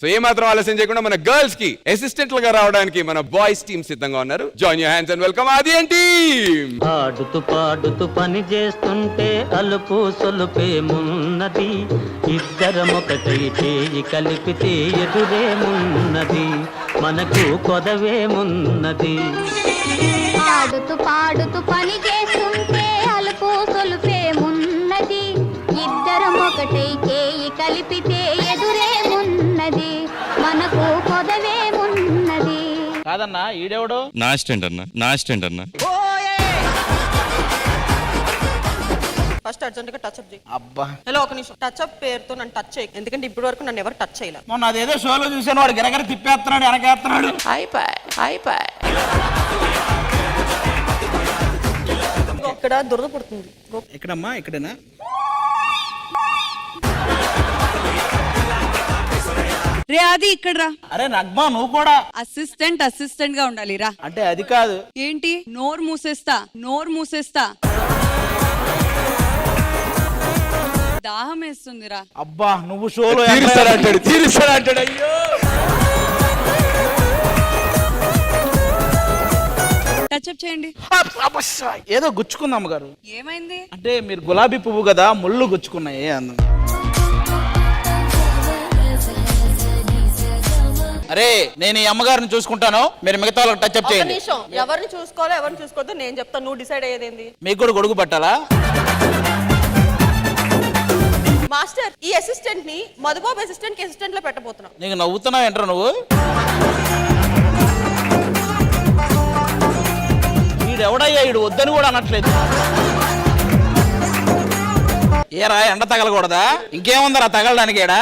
So ఏ మాత్రం ఆలస్యం చేయకుండా మన గర్ల్స్ కి అసిస్టెంట్లుగా రావడానికి మన బాయ్స్ టీమ్ సిద్ధంగా ఉన్నారు. Join your hands and welcome ఆది అండ్ టీమ్. ఆడుతూ పాడుతూ పని చేస్తుంటే అలుపు సొలుపేమున్నది, ఇద్దరం ఒకటై చేయి కలిపితే ఎదురేమున్నది, మనకు కొదవేమున్నది. ఆడుతూ పాడుతూ పని చేస్తుంటే అలుపు సొలుపేమున్నది, ఇద్దరం ఒకటై చేయి కలిపితే ఎదురేమున్నది, మనకు కొదవేమున్నది. కాదన్నా ఈడెవడు? నా అసిస్టెంట్ అన్న. ఫస్ట్ అర్జెంట్ గా టచ్ అప్ చేయి. అబ్బా హలో ఒక నిమిషం, టచ్ అప్ పేరుతో నన్ను టచ్ చేయి, ఎందుకంటే ఇప్పటి వరకు నన్ను ఎవరు టచ్ చేయలేదు. మొన్న అదేదో షోలో చూసాను, వాడు గిరగర తిప్పేస్తున్నాడు, వెనకేస్తున్నాడు. ఇక్కడ దురద పుడుతుంది. ఎక్కడమ్మా? ఇక్కడేనా? రే అది ఇక్కడ రా. అరే నగ్మా నువ్వు కూడా అసిస్టెంట్ గా ఉండాలి రా. అంటే అది కాదు. ఏంటి నోరు మూసేస్తా. దాహం వేస్తుందిరా. అబ్బా నువ్వు షోలో తీరుస్తాడంటాడు. అయ్యో టచ్అప్ చేయండి. ఏదో గుచ్చుకుంది అమ్మగారు. ఏమైంది? అంటే మీరు గులాబీ పువ్వు కదా, ముళ్ళు గుచ్చుకున్నాయి. అరే నేను ఈ అమ్మగారిని చూసుకుంటాను, మీరు మిగతా వాళ్ళకి టచ్అప్ ఒక చేయండి. నిమిషం, ఎవరిని చూసుకోవాలో ఎవరిని చూసుకోవద్దో నేను చెప్తాను, నువ్వు డిసైడ్ అయ్యేదేంది? మీకు కూడా గొడుగు పట్టాలా? మాస్టర్, ఈ అసిస్టెంట్ ని మధుబాబు అసిస్టెంట్ కి అసిస్టెంట్ లో పెట్టబోతున్నావు. నీకు నవ్వుతున్నావు ఏంట్రా నువ్వు? వీడెవడయ్యా, వీడు వద్దని కూడా అనట్లేదు. ఏరా ఎండ తగలకూడదా? ఇంకేముందరా తగలడానికి? ఏడా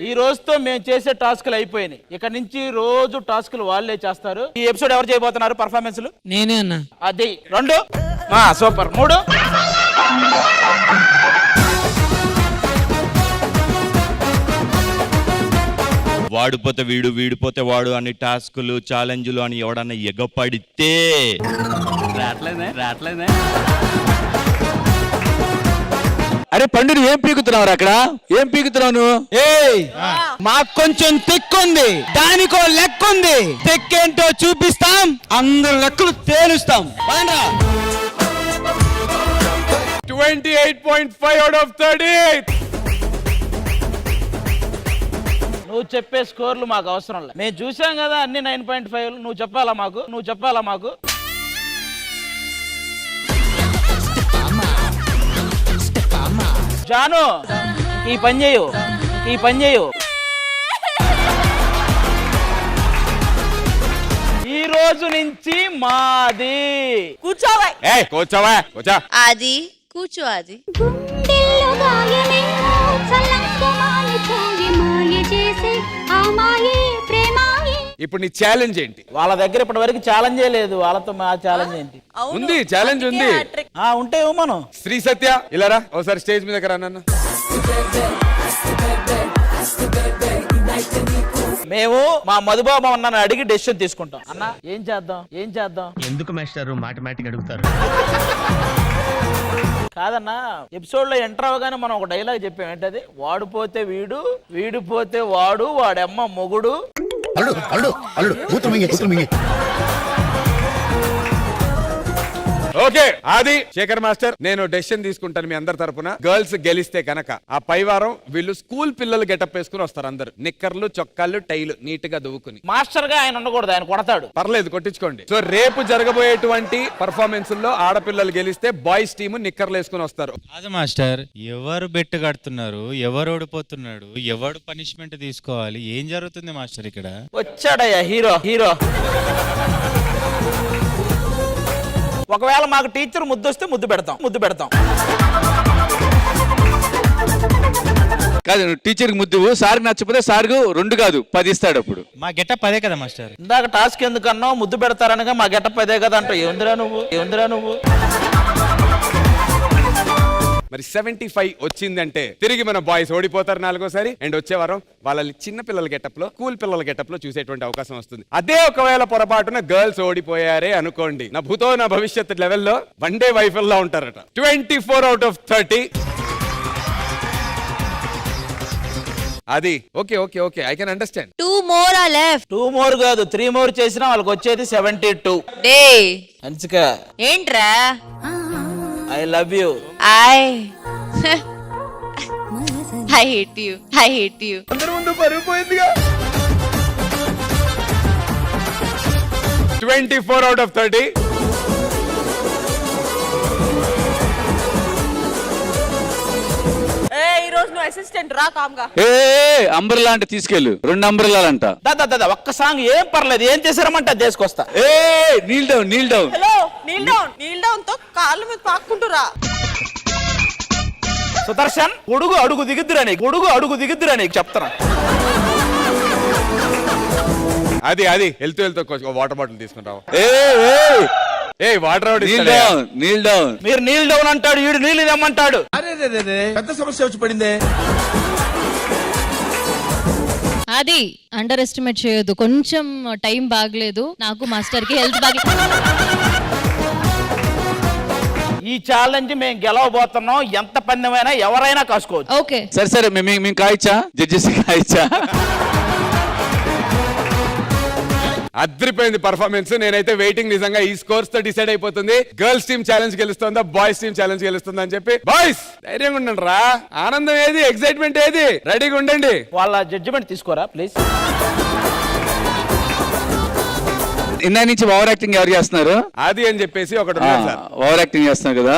ఈ రోజుతో మేము చేసే టాస్క్లు అయిపోయినాయి. ఇక్కడ నుంచి రోజు టాస్క్లు వాళ్ళే చేస్తారు. ఈ ఎపిసోడ్ ఎవరు చేయబోతున్నారు పర్ఫార్మెన్స్లు? నేనే అన్నా. అది 2 సూపర్. 3 వాడిపోతే వీడు, వీడిపోతే వాడు అని టాస్కులు ఛాలెంజ్లు అని ఎవడన్నా ఎగపడితే రాట్లేనే. అరే పండు నువ్వు ఏం పీకుతున్నావు అక్కడ? ఏం పీకుతున్నావు నువ్వు? మాకు కొంచెం తెక్కుంది, దానికో లెక్కుంది. తెక్కేంటో చూపిస్తాం, అందరు లెక్కలు తేలుస్తాం. 28.5 out of 30. నువ్వు చెప్పే స్కోర్లు మాకు అవసరం లేదు, మేము చూసాం కదా అన్ని 9.5. నువ్వు చెప్పాలా మాకు? జాను ఈ పని చేయు. ఈ రోజు నుంచి మాది. కూర్చోవా. కూర్చో. అది కూర్చో. అది గుండెల్లో గాయమేమో చల్లకుమాని పోయి మాయ చేసే ఆ మాయే ప్రేమాయే. ఇప్పుడు నీ ఛాలెంజ్ ఏంటి? వాళ్ళ దగ్గర ఇప్పటి వరకు ఛాలెంజే లేదు, వాళ్ళతో మా ఛాలెంజ్ ఏంటి? ఉంది, ఛాలెంజ్ ఉంది. ఉంటే మనం శ్రీ సత్య ఇలారా ఒకసారి స్టేజ్ మీదకి రా నాన్న. మేము మా మధుబాబు అన్నని అడిగి డెసిషన్ తీసుకుంటాం. అన్న ఏం చేద్దాం? ఎందుకు మాస్టర్ మాటమాటిక్ అడుగుతారు? కాదన్నా, ఎపిసోడ్ లో ఎంటర్ అవగానే మనం ఒక డైలాగ్ చెప్పాం. ఏంటది? వాడు పోతే వీడు, వీడు పోతే వాడు, వాడమ్మ మొగుడు. ఓకే ఆది శేఖర్ మాస్టర్, నేను డెసిషన్ తీసుకుంటాను మీ అందరి తరపున. గర్ల్స్ గెలిస్తే కనుక ఆ పై వారం వీళ్ళు స్కూల్ పిల్లలు గెటప్ వేసుకుని వస్తారు. అందరు నిక్కర్లు, చొక్కాలు, టైలు నీట్ గా దువ్వుకుని. మాస్టర్ గా ఆయన ఉండకూడదు, ఆయన కొడతాడు. పర్లేదు కొట్టించుకోండి. సో రేపు జరగబోయేటువంటి పర్ఫార్మెన్స్ లో ఆడపిల్లలు గెలిస్తే బాయ్స్ టీమ్ నిక్కర్లు వేసుకుని వస్తారు. కాదు మాస్టర్, ఎవరు బెట్ కడుతున్నారు, ఎవరు ఓడిపోతున్నాడు, ఎవరు పనిష్మెంట్ తీసుకోవాలి, ఏం జరుగుతుంది మాస్టర్ ఇక్కడ? వచ్చాడయ్యా హీరో. ఒకవేళ మాకు టీచర్ ముద్దొస్తే ముద్దు పెడతాం. కాదు టీచర్ కి ముద్దు, సార్ నచ్చకపోతే సార్ 2 కాదు 10 ఇస్తాడు. అప్పుడు మా గెటప్ అదే కదా మాస్టర్. ఇందాక టాస్క్ ఎందుకన్నావు? ముద్దు పెడతారనగా మా గెటప్ అదే కదా అంటావు. ఏముందిరా నువ్వు? మరి 75 వచ్చిందంటే తిరిగి మన బాయ్స్ ఓడిపోతారు 4వ సారి. అండ్ వచ్చే వారం వాళ్ళని చిన్న పిల్లల గెటప్ లో, స్కూల్ పిల్లల గెటప్ లో చూసేటువంటి అవకాశం వస్తుంది. అదే ఒకవేళ పొరపాటున గర్ల్స్ ఓడిపోయారే అనుకోండి, నా భూతో నా భవిష్యత్ లెవెల్లో వన్ డే వైఫల్లా ఉంటారట. 24 out of 30. అది okay okay okay I can understand. 2 more are left. 2 more కాదు 3 more చేసినా వాళ్ళకి వచ్చేది 72. డే హన్సిక ఏంట్రా I love you. I hate you. I hate you. అందరి ముందు పరిపోయిందిగా. 24 out of 30. ఈ రోజు నువ్వు అసిస్టెంట్ రా కామ్గా. అంబ్రెల్లా అంటే తీసుకెళ్ళు, 2 అంబ్రెల్లాలంట. దాదా ఒక్క సాంగ్ ఏం పర్లేదు, ఏం చేశారమంటే అది చేసుకొస్తా. Kneel down kneel down. Hello kneel down తో కాళ్ళ మీద పాక్కుంటురా. సుదర్శన్ గొడుగు అడుగు దిగుద్దురా నీకు చెప్తాను. అది వెళ్తూ వాటర్ బాటిల్ తీసుకుంటావు. Water Neel down kneel down. మీరు నీల్ డౌన్ అంటాడు, ఈడు నీళ్ళు ఇదమ్మంటాడు. పెద్ద సమస్య వచ్చి పడిందే. అది అండర్ ఎస్టిమేట్ చేయొద్దు. కొంచెం టైం బాగలేదు నాకు, మాస్టర్ కి హెల్త్ బాగలేదు. ఈ ఛాలెంజ్ మేము గెలవబోతున్నాం. ఎంత పందెమైనా ఎవరైనా కాసుకోవచ్చు. ఓకే సరే మేము కాయచ్చా, జడ్జెస్ కాయచ్చా. అద్రిపోయింది పర్ఫార్మెన్స్. నేనైతే వెయిటింగ్. నిజంగా ఈ స్కోర్స్ తో డిసైడ్ అయిపోతుంది గర్ల్స్ టీమ్ ఛాలెంజ్ గెలుస్తుందా, బాయ్స్ టీమ్ ఛాలెంజ్ గెలుస్తుందా అని చెప్పి. బాయ్స్ ధైర్యంగా ఉండండి రా. ఆనందం ఏది, ఎక్సైట్మెంట్ ఏది, రెడీగా ఉండండి. వాళ్ళ జడ్జిమెంట్ తీసుకోరా ప్లీజ్. ఇందా నుంచి ఓవర్ యాక్టింగ్ ఎవరు చేస్తున్నారు? అది అని చెప్పేసి ఒకటి ఉన్నాడు సార్. ఓవర్ యాక్టింగ్ చేస్తున్నారు కదా.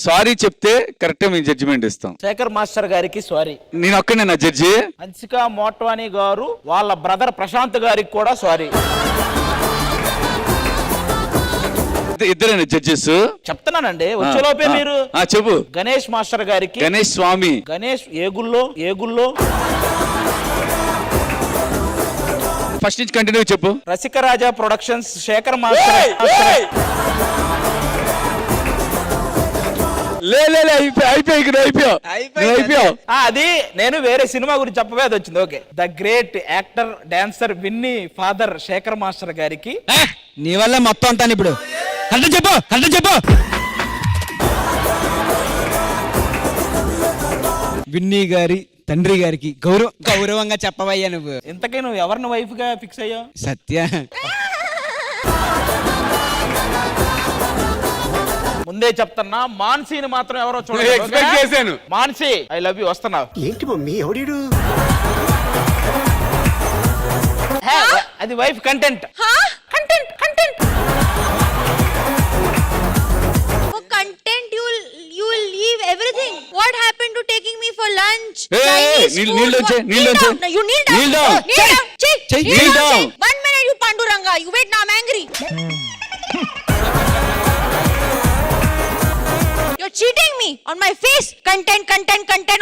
సారీ చెప్తే కరెక్ట్ మేము జడ్జిమెంట్ ఇస్తాం. శేఖర్ మాస్టర్ గారికి సారీ. నేను ఒక్కనే నా జడ్జి. హన్సిక మోట్వానీ గారు వాళ్ళ బ్రదర్ ప్రశాంత్ గారికి కూడా సారీ. ఇద్దరేనా జడ్జెస్? చెప్తున్నానండి వచ్చేలోపే మీరు. చెప్పు. గణేష్ మాస్టర్ గారికి, గణేష్ స్వామి, గణేష్ ఏగుల్లో ఫస్ట్ నుంచి కంటిన్యూ చెప్పు. Rasikaraja productions Shekhar master. అయిపోయావు. అది నేను వేరే సినిమా గురించి చెప్పవేది వచ్చింది. Okay. The great actor dancer విన్నీ ఫాదర్ శేఖర్ మాస్టర్ గారికి. నీ వల్ల మొత్తం అంటాను ఇప్పుడు. చెప్పు. విన్నీ గారి తండ్రి గారికి గౌరవంగా చెప్పవయ్యా నువ్వు. ఇంతకీ నువ్వు ఎవరిని వైఫ్ గా ఫిక్స్ అయ్యావు? సత్య. ముందే చెప్తున్నా, మాన్సీని మాత్రం ఎవరో ఎక్స్పెక్ట్ చేశాను. Mansi I love you. వస్తున్నావు. ఏంటి మమ్మీ ఎవడీడు? అది wife content. Content you will leave everything. What happened to taking me for lunch? Kneel down. You kneel down. Kneel down. Kneel down. 1 minute you Panduranga. You wait now, I'm angry. You're cheating me on my face. Content.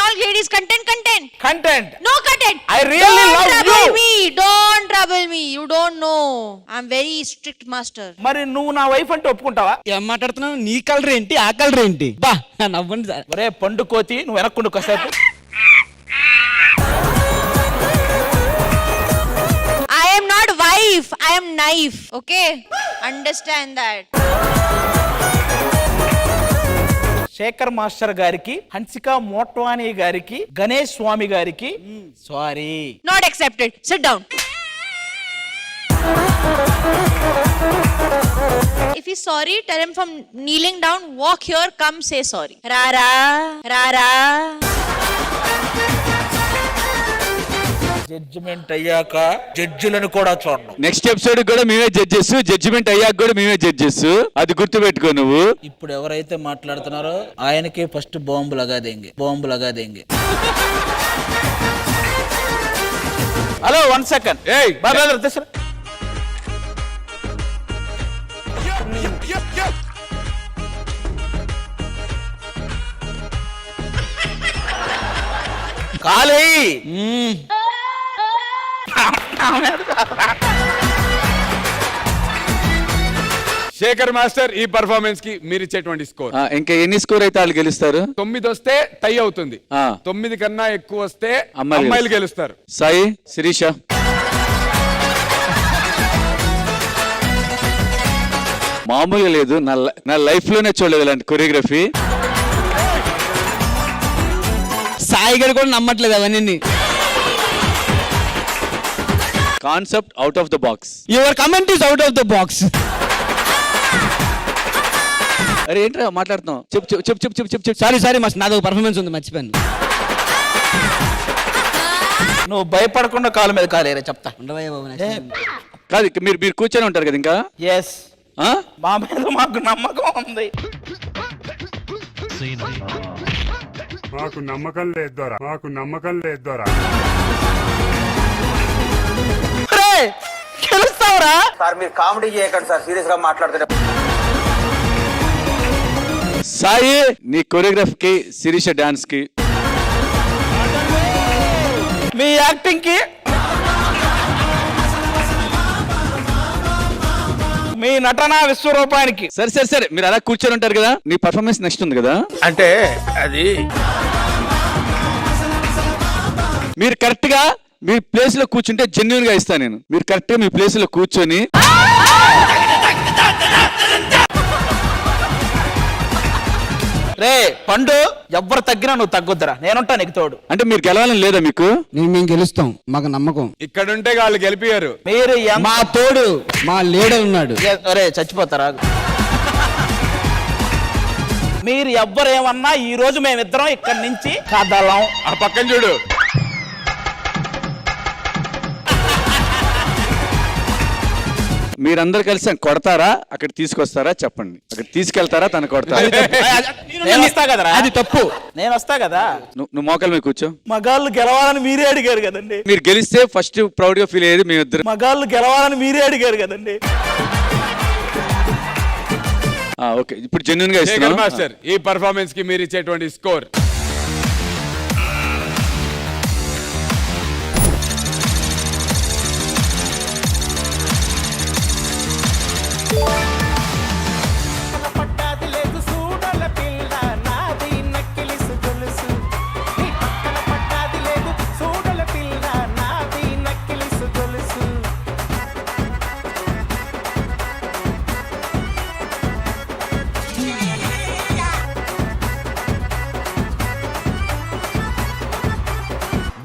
All ladies content. No content. I really love you. Don't trouble me. You don't know. I'm very strict master. మరి నువ్వు నా wife అంటే ఒప్పుకుంటావా? ఏం మాట్లాడుతున్నావు? నీ colour ఏంటి, ఆ colour ఏంటి? బా నవ్వండి సార్. ఒరే పండు కోతి, నువ్వు వెనక్కుండు కాసేపు. I am not wife. I am knife. Okay? Understand that. Shekhar master గారికి, హన్సిక మోట్వానీ గారికి, గణేష్ స్వామి గారికి sorry. Not accepted. Sit down. If he's sorry, tell him from kneeling down, walk here, come say sorry. Rara. Judgment అయ్యాక జడ్జిలను కూడా చూడను. Next episode కూడా మేమే judges, judgement అయ్యాక కూడా మేమే జడ్జెస్. అది గుర్తు పెట్టుకో నువ్వు. ఇప్పుడు ఎవరైతే మాట్లాడుతున్నారో ఆయనకే ఫస్ట్ బాంబు లగా దేంగే. Hello 1 second. కాలే శేఖర్ మాస్టర్ ఈ పర్ఫార్మెన్స్ కి మీరు ఇచ్చేటువంటి స్కోర్. ఇంకా ఎన్ని స్కోర్ అయితే వాళ్ళు గెలుస్తారు? 9 వస్తే టై అవుతుంది. 9 కన్నా ఎక్కువ వస్తే అమ్మాయిలు అమ్మాయిలు గెలుస్తారు. సాయి, శిరీష. మామూలుగా లేదు, నా లైఫ్ లోనే చూడలేదు ఇలాంటి కొరియోగ్రఫీ. సాయి గారు కూడా నమ్మట్లేదు అవన్నీ. Concept out of the box. Your comment is out of the box. అరే ఏంట్రా మాట్లాడుతున్నావు? చెప్పు చెప్పు చెప్పు చెప్పు చెప్పు చెప్పు చెప్పు. సారీ మాస్టర్, నాది ఒక పర్ఫార్మెన్స్ ఉంది, మర్చిపోయాను. నువ్వు భయపడకుండా కాలు మీద కాలేరే చెప్తా. ఉండవయ్యా బాబు, next time. కాదు మీరు మీరు కూర్చొని ఉంటారు కదా ఇంకా. ఎస్, మా మీద మాకు నమ్మకం ఉంది. మాకు నమ్మకం లేదు దొరా, మాకు నమ్మకం లేదు దొరా. గెలుస్తావురా? సార్ మీరు కామెడీ చేయకండి సార్, సీరియస్ గా మాట్లాడుతున్నారు. సాయి నీ కొరియోగ్రాఫ్ కి, శిరీష డాన్స్ కి, మీ యాక్టింగ్ కి, మీ నటన విశ్వరూపానికి. సరే సరే సరే మీరు అలా కూర్చొని ఉంటారు కదా, నీ పర్ఫార్మెన్స్ నెక్స్ట్ ఉంది కదా. అంటే అది మీరు కరెక్ట్ గా మీ ప్లేస్ లో కూర్చుంటే జెన్యున్ గా ఇస్తాను నేను. మీరు కరెక్ట్ గా మీ ప్లేస్ లో కూర్చొని రే పండు, ఎవ్వరు తగ్గినా నువ్వు తగ్గొద్దురా, నేనుంటా నీకు తోడు. అంటే మీరు గెలవాలని లేదా మీకు? మేము గెలుస్తాం, మాకు నమ్మకం. ఇక్కడ ఉంటే వాళ్ళు గెలిపారు. మీరు మా తోడు మా లీడర్ ఉన్నాడు. అరే చచ్చిపోతారా? మీరు ఎవ్వరేమన్నా ఈ రోజు మేమిద్దరం ఇక్కడి నుంచి కదలం. ఆ పక్కన చూడు. మీరందరు కలిసి కొడతారా, అక్కడ తీసుకొస్తారా చెప్పండి. అక్కడ తీసుకెళ్తారా, తను కొడతారా? నేను వస్తా కదరా. అది తప్పు. నేను వస్తా కదా. నువ్వు మోకాల మీద కూర్చో. మగాళ్ళు గెలవాలని మీరే అడిగారు కదండి. మీరు గెలిస్తే ఫస్ట్ ప్రౌడ్ గా ఫీల్ అయ్యేది మీ ఇద్దరు. మగాళ్ళు గెలవాలని మీరే అడిగారు కదండి. ఓకే, ఇప్పుడు జెన్యున్ గా శేఖర్ ఇస్తున్నాను. మాస్టర్, ఈ పర్ఫార్మెన్స్ కి మీరు ఇచ్చేటువంటి స్కోర్?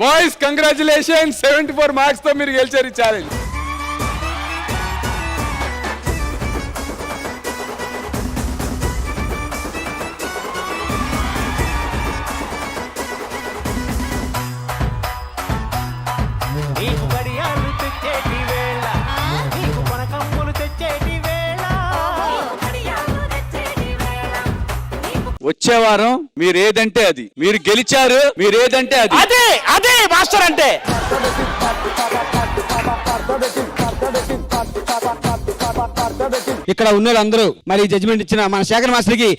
బాయ్స్ కంగ్రాచులేషన్, 74 మార్క్స్ తో మీరు గెలిచారు ఈ ఛాలెంజ్. వచ్చే వారం మీరు ఏదంటే అది, మీరు గెలిచారు, మీరు ఏదంటే అది. అదే అదే మాస్టర్ అంటే. ఇక్కడ ఉన్న అందరూ మరి జడ్జిమెంట్ ఇచ్చిన మన శేఖర్ మాస్టర్ కి